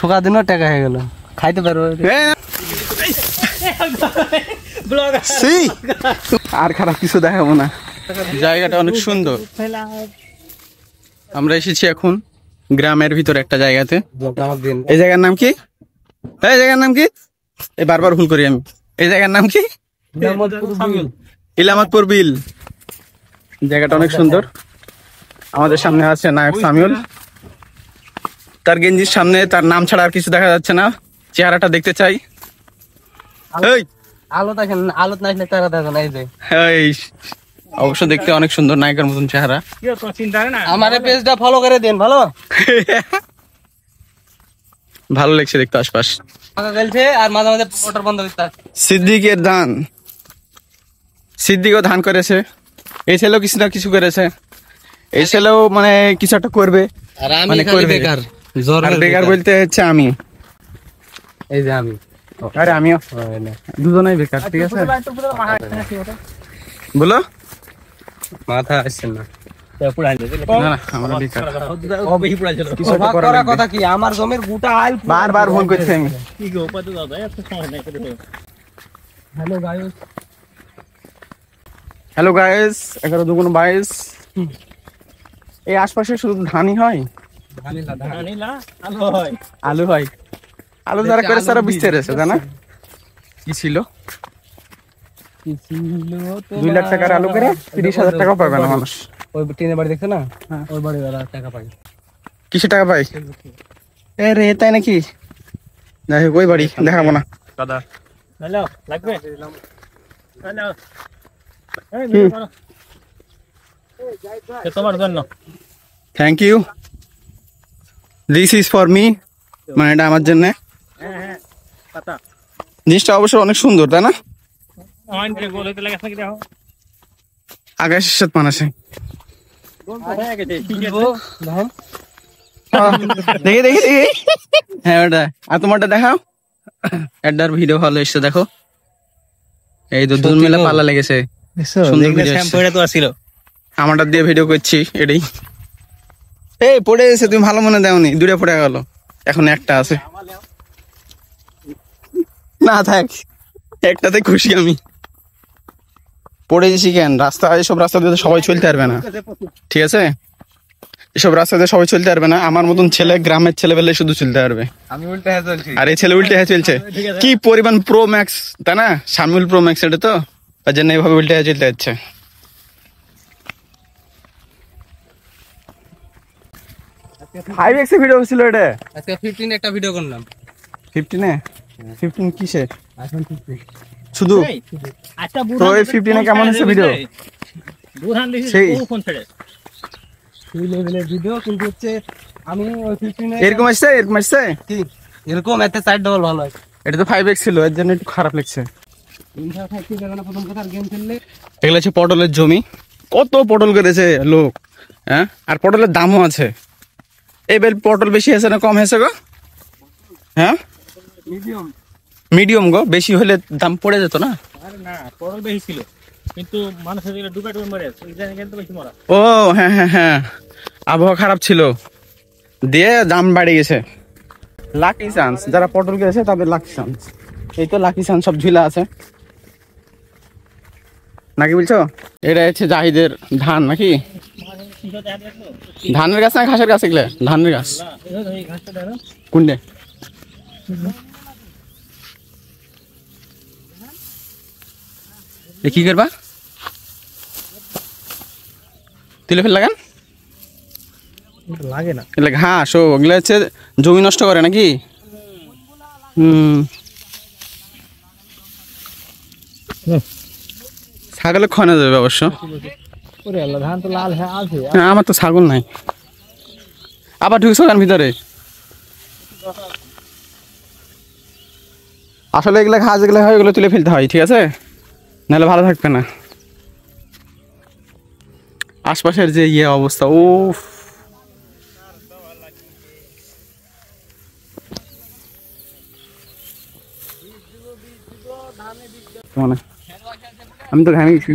ঠোকা দিনও টাকা হয়ে গেল, খাইতে পারবো। আর খারাপ কিছু দেখাবো না, জায়গাটা অনেক সুন্দর। আমরা এসেছি এখন গ্রামের ভিতরে একটা জায়গাতে। এই জায়গার নাম কি? এই জায়গার নাম কি? এই বারবার ভুল করি আমি। এই জায়গার নাম কি? ইলামতপুর বিল। জায়গাটা অনেক সুন্দর। আমাদের সামনে আছে নায়ক সামিউল। তার গেঞ্জির সামনে তার নাম ছাড়া আর কিছু দেখা যাচ্ছে না। চেহারাটা দেখতে চাই। আলো দেখেন, আলো না আসলে তারা দেখেন। এই যে অবশ্য দেখতে অনেক সুন্দর, নায়কের মতন চেহারা। আমার পেজটা ফলো করে দেন। ভালো ভালো লাগছে দেখতে আশপাশ। আর মাঝে মাঝে মোটর বন্ধ করতে। সিদ্দিকের ধান, সিদ্দিকও ধান করেছে। এই ছেলেও কিছু না কিছু করেছে। এই ছেলেও মানে কিছু একটা করবে। মানে বেকার, বেকার বলতে হচ্ছে আমি। এই যে আমি, আরে আমিও, দুজনেই বেকার। ঠিক আছে, বলো। মাথা আসছে না। কথা কি, আমার জমির গোটা আইল বারবার ফোন করছি আমি। হ্যালো গাইস, 11 দুগুণ 22। এই আশপাশে শুধু ধানই হয়। আলু হয়। আলু যারা করে তারা বুঝতে পেরেছে, তাই না? কি ছিল 2 লাখ টাকার আলু করে 30,000 টাকা পাবে না মানুষ। ওই টিনের বাড়ি দেখছো না, ওই বাড়ি টাকা পাই। কিসে টাকা পাই? এ রে, তাই নাকি? যাই হোক, ওই বাড়ি দেখাবো না। তোমার জন্য thank you. This is for me, মানে এটা আমার জন্য। জিনিসটা অবশ্য অনেক সুন্দর, তাই না? আকাশের সাথে মানাসে। দেখি দেখি দেখি। হ্যাঁ ওটা। আর তোমারটা দেখাও। এটার ভিডিও ভালো এসছে, দেখো। এই তো দুজন মিলে পাল্লা লেগেছে। আমারটা দিয়ে ভিডিও করছি এটাই। এই পড়ে গেছে, তুমি ভালো মনে দাওনি, 2টা পড়ে গেল, এখন একটা আছে। না থাক, একটাতে খুশি আমি। পড়ে গেছি কেন? রাস্তা, এসব রাস্তা দিয়ে সবাই চলতে পারবে না, ঠিক আছে? এসব রাস্তাতে সবাই চলতে পারবে না। আমার মতন ছেলে, গ্রামের ছেলে পেলে শুধু চলতে পারবে। আর এই ছেলে উল্টে হয়ে চলছে। কি পরিমাণ প্রো ম্যাক্স, তাই না? সামিউল প্রো ম্যাক্স, এটা তো তার জন্য এইভাবে উল্টে হয়ে চলতে যাচ্ছে। ভিডিও ছিল এটা। আজকে 15 একটা ভিডিও করলাম। 15 কিসে? শুধু তো এই 15 কেমন হচ্ছে ভিডিও? সেই লেভেলের ভিডিও, কিন্তু হচ্ছে আমি ওই 15 এরকম আসছে, এরকম আসছে কি এরকম এতে 4 ডবল ভালো হয়। এটা তো 5x ছিল, এর জন্য একটু খারাপ লাগছে। প্রথম কথা গেম খেললে এগুলো হচ্ছে পটলের জমি। কত পটল করেছে লোক, হ্যাঁ? আর পটলের দামও আছে। এবার পটল বেশি আছে না কম হয়েছে গো? হ্যাঁ, মিডিয়াম গো। বেশি হলে দাম পড়ে যেত না? না, পটল বেশি ছিল, কিন্তু মানুষের ডুবে ডুবে মরে আছে, বেশি মরা। ও হ্যাঁ হ্যাঁ হ্যাঁ, আবহাওয়া খারাপ ছিল দিয়ে দাম বেড়ে গেছে। লাকি চান্স, যারা পটল গেছে তাদের লাকি চান্স। এই তো লাকি চান্স সব ঝুলা আছে নাকি বলছো? এটা হচ্ছে জাহিদের ধান নাকি? ধানের গাছ না ঘাসের গাছ? এগুলো ধানের গাছ। কোনটা? কি করবা? তুলে ফেল লাগান লাগে না, এগুলো ঘাস। ও ওগুলো হচ্ছে জমি নষ্ট করে নাকি? ছাগলে খাওয়ানো যাবে অবশ্য। ধান তো লাল হ্যাঁ আছে। হ্যাঁ, আমার তো ছাগল নাই। আবার ঢুকছো গান ভিতরে? আসলে এগুলো ঘাস যেগুলো হয় ওগুলো তুলে ফেলতে হয়, ঠিক আছে? নাহলে ভালো থাকবে না। আশপাশের যে অবস্থা, ও আমি তো ঘামে গেছি।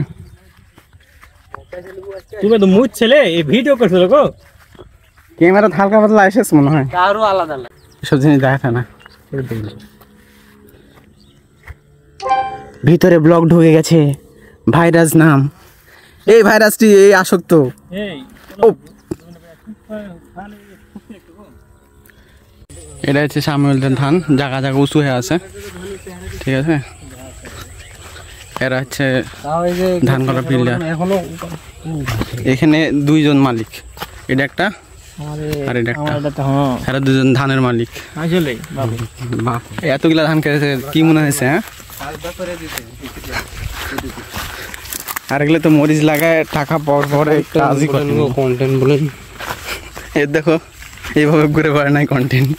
তুমি তো মুখ ছেলে এই ভিডিও করছো গো। ক্যামেরা হালকা পাতলা এসেছে মনে হয়। আরো আলাদা এসব জিনিস দেখা না। ভিতরে ব্লক ঢুকে গেছে, ভাইরাস নাম। এই ভাইরাসটি এই আসক্ত। ও এটা হচ্ছে সামুয়েলদের ধান, জায়গা জায়গা উঁচু হয়ে আছে, ঠিক আছে। এরা হচ্ছে ধান করা পিলার। এখানে দুইজন মালিক, এটা একটা আর এটা একটা, এরা দুজন ধানের মালিক। এতগুলা ধান খেয়েছে, কি মনে হয়েছে? হ্যাঁ, আর এগুলো তো মরিচ লাগায় টাকা পাওয়ার পরে কাজই করে কন্টেন্ট বলেন। এর দেখো এইভাবে ঘুরে পড়ে নাই কন্টেন্ট।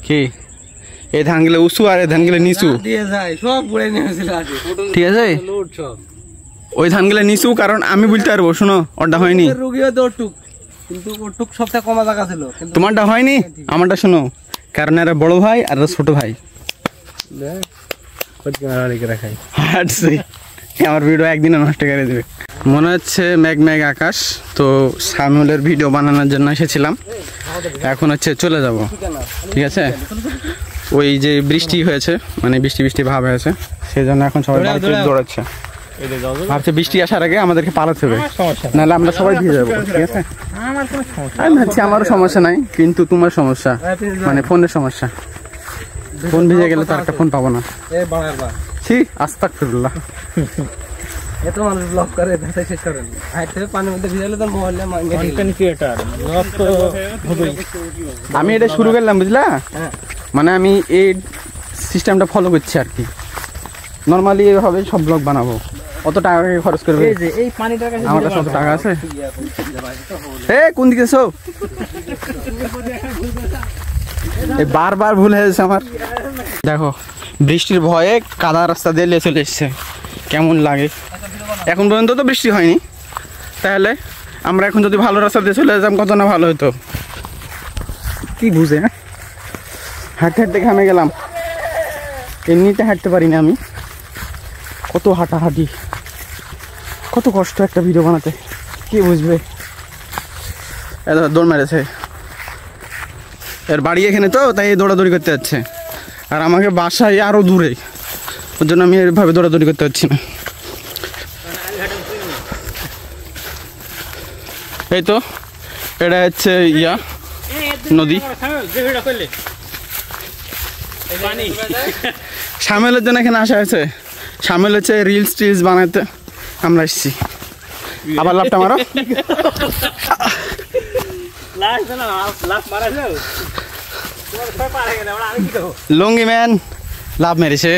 কি এই ধানগুলো উঁচু আর এই ধানগুলো নিচু, ঠিক আছে। ওই ধানগুলো নিচু কারণ আমি বলতে পারবো, শোনো ওটা হয়নি, তোমারটা হয়নি, আমারটা শোনো। কারণ এরা বড় ভাই আর এরা ছোট ভাই। আমার ভিডিও একদিনে নষ্ট করে দেবে মনে হচ্ছে। মেঘ মেঘ আকাশ। তো সামুলের ভিডিও বানানোর জন্য এসেছিলাম, এখন হচ্ছে চলে যাব, ঠিক আছে। ওই যে বৃষ্টি হয়েছে, মানে বৃষ্টি বৃষ্টি ভাব হয়েছে, সেই জন্য এখন সবাই দৌড়াচ্ছে। ভাবছে বৃষ্টি আসার আগে আমাদেরকে পালাতে হবে, নাহলে আমরা সবাই ভিজে যাবো, ঠিক আছে। আমি ভাবছি আমারও সমস্যা নাই, কিন্তু তোমার সমস্যা, মানে ফোনের সমস্যা। ফোন ভিজে গেলে তো একটা ফোন পাবো না। ছি, আস্তাগফিরুল্লাহ। এত মানুষ ব্লগ করে শেষ করেন, পানির মধ্যে ভিজালে তো মোবাইলে আমি এটা শুরু করলাম, বুঝলা। মানে আমি এই সিস্টেমটা ফলো করছি আর কি। নর্মালি এভাবে সব ব্লগ বানাবো, অত টাকা খরচ করবে। এই পানিটার কাছে আমার কাছে অত টাকা আছে। এ কোন দিকে এসো, বারবার ভুল হয়েছে আমার। দেখো বৃষ্টির ভয়ে কাদা রাস্তা দিয়ে চলে এসছে, কেমন লাগে। এখন পর্যন্ত তো বৃষ্টি হয়নি, তাহলে আমরা এখন যদি ভালো রাস্তা দিয়ে চলে যেতাম কত না ভালো হতো। কি বুঝে হাঁটতে হাঁটতে ঘামে গেলাম, এমনিতে হাঁটতে পারি না আমি। কত হাঁটাহাঁটি, কত কষ্ট একটা ভিডিও বানাতে, কি বুঝবে। এত দৌড় মেরেছে, এর বাড়ি এখানে তো, তাই দৌড়াদৌড়ি করতে যাচ্ছে। আর আমাকে বাসায় আরো দূরে, ওর জন্য আমি এভাবে দৌড়াদৌড়ি করতে পারছি না। এই তো এটা হচ্ছে ইয়া নদী। সামেলের জন্য এখানে আসা হয়েছে। সামেল হচ্ছে রিলস টিলস বানাতে আমরা এসেছি। আবার লাভটা মারো। লুঙ্গি ম্যান লাভ মেরেছে।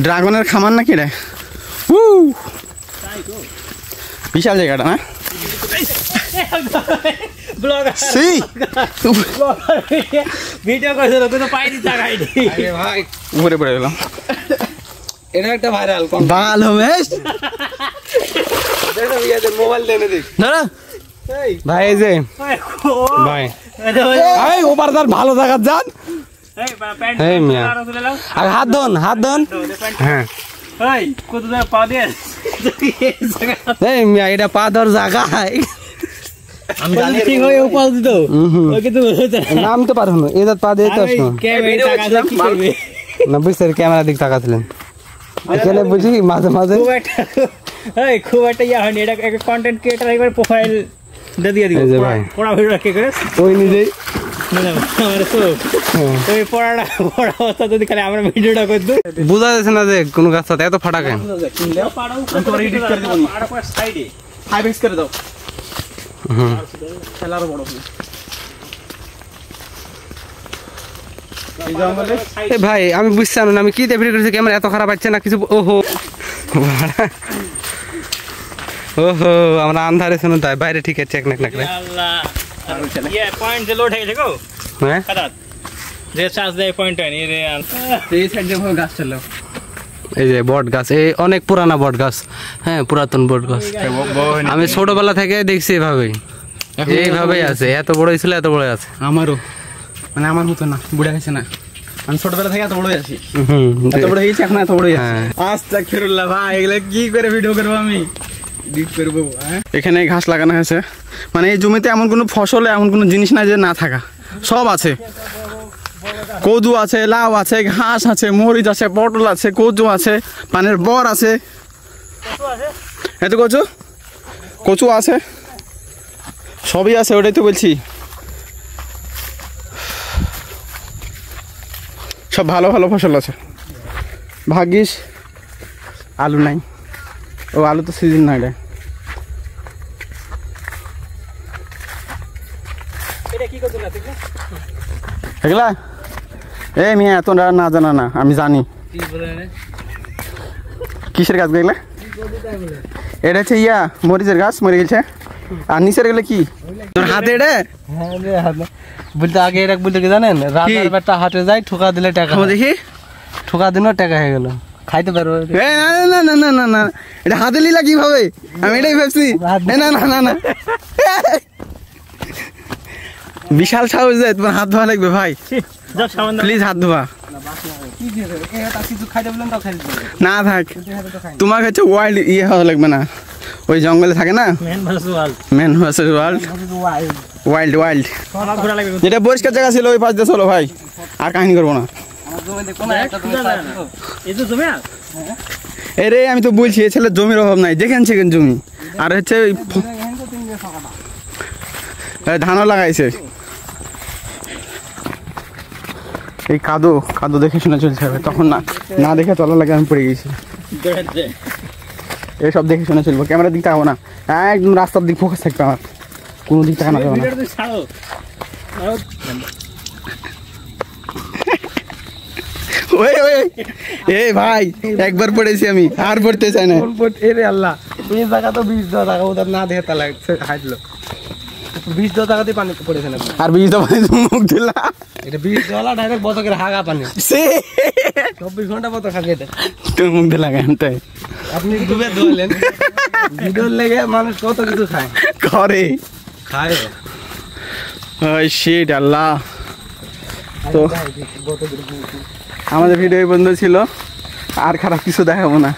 ড্রাগনের খামার নাকি রে? বিশাল জায়গাটা না? উপরে পড়ে গেলাম। এটা একটা ভাইরাল ভালো বেশ। মোবাইল দেনে দেখ দাঁড়া ভাই, এই যে ভাই এই ওপার তার ভালো জায়গা যান। এই মিয়া আর হাত ধন, হাত ধন। হ্যাঁ এই মিয়া এটা পা ধর জায়গা। আমি জানি ঠিক হয়ে উপাল দিত, ওই কিন্তু নাম তো পারো না, এদাত পা দিয়ে তো আসো না। বুঝতে ক্যামেরা দিক তাকাছিলেন এখানে, বুঝি মাঝে মাঝে খুব একটা ইয়া হয়নি। এটা একটা কন্টেন্ট ক্রিয়েটর একবার প্রোফাইল দিয়ে দিব। পড়া ভিডিও কে করে ওই নিজেই পড়া অবস্থা যদি খালি আমরা ভিডিওটা করতো, বোঝা যাচ্ছে না যে কোন গাছ সাথে এত ফাটা কেন। ভাই আমি বুঝছিলাম না, আমি কি ভিডিও করেছি, ক্যামেরা এত খারাপ আছে না কিছু। ওহো ওহো আমরা আন্ধারে শুনো, তাই বাইরে ঠিক আছে। এক নাক নাকড়ে পয়েন্ট যে লোড হয়ে গেছে গো। হ্যাঁ যে চার্জ দেয় পয়েন্ট হয় নি রে। এই সাইড দিয়ে গাছ চলো। এই যে বট গাছ, এই অনেক পুরানা বট গাছ। হ্যাঁ পুরাতন বট গাছ, আমি ছোটবেলা থেকে দেখছি এভাবেই, এইভাবেই আছে। এত বড় ছিল, এত বড় আছে। আমারও মানে আমার মতো না, বুড়া হয়েছে না। আমি ছোটবেলা থেকে এত বড়ই আছি, এত বড় হয়েছে এখন, এত বড়ই আছে। আস্তাগফিরুল্লাহ ভাই, এগুলো কি করে ভিডিও করবো আমি? এখানে ঘাস লাগানো হয়েছে, মানে এই জমিতে এমন কোনো ফসল এমন কোনো জিনিস নাই যে না থাকা, সব আছে। কদু আছে, লাউ আছে, ঘাস আছে, মরিচ আছে, পটল আছে, কচু আছে, পানের বর আছে, এত কচু কচু আছে, সবই আছে, ওটাই তো বলছি। সব ভালো ভালো ফসল আছে। ভাগ্যিস আলু নাই, ও আলু তো সিজন না এটা। এগুলা এ মিয়া তোমরা না জানা না, আমি জানি কিসের গাছ এগুলা। এটা হচ্ছে ইয়া মরিচের গাছ, মরে গেছে। আর নিচের গেলে কি তোর হাতে এটা বলতে আগে এরা বলতে কি জানেন, রাজার বেটা হাটে যায় ঠোকা দিলে টাকা, দেখি ঠোকা দিলেও টাকা হয়ে গেল, খাইতে পারবো। না না না না না, এটা হাতে লিলা কিভাবে, আমি এটাই ভাবছি। না না না না, বিশাল সাহস যায়, তোমার হাত ধোয়া লাগবে ভাই, প্লিজ হাত ধোয়া। না থাক, তোমার কাছে ওয়াইল্ড ইয়ে হওয়া লাগবে না, ওই জঙ্গলে থাকে না man versus wild, wild wild, যেটা পরিষ্কার জায়গা ছিল ওই পাশ দিয়ে চলো ভাই, আর কাহিনী করবো না। এরে আমি তো বলছি এই ছেলের জমির অভাব নাই, যেখানে সেখানে জমি। আর হচ্ছে ধানও লাগাইছে, এই কাদো কাদো দেখে শুনে চলছে হবে, তখন না না দেখে চলা লাগে, আমি পড়ে গেছি। এইসব দেখে শুনে চলবো, ক্যামেরার দিক তাকাবো না, একদম রাস্তার দিক ফোকাস থাকবে আমার, কোনো দিক তাকানো যাবে না। ওই ওই এ ভাই একবার পড়েছি আমি, আর পড়তে চাই না। এরে আল্লাহ, এই জায়গা তো 20 টাকা ওদের না দেখে তা লাগছে, হাইটলো 20 টাকাতে পানি পড়েছে না। আর 20 টাকা মুখ দিলা, এটা 20 ডলার ডাইরেক্ট বতকের হাগা পানি, সে 24 ঘন্টা বতক হাগে এটা, তোর মুখ দিলা গানটাই আপনি ডুবে ধরলেন। ভিডিওর লেগে মানুষ কত কিছু খায় করে খায়। ওই শিট আল্লাহ। তো আমাদের ভিডিও বন্ধ ছিল, আর খারাপ কিছু দেখাবো না।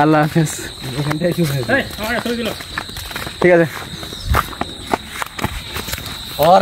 আল্লাহ হাফেজ। ঠিক আছে। और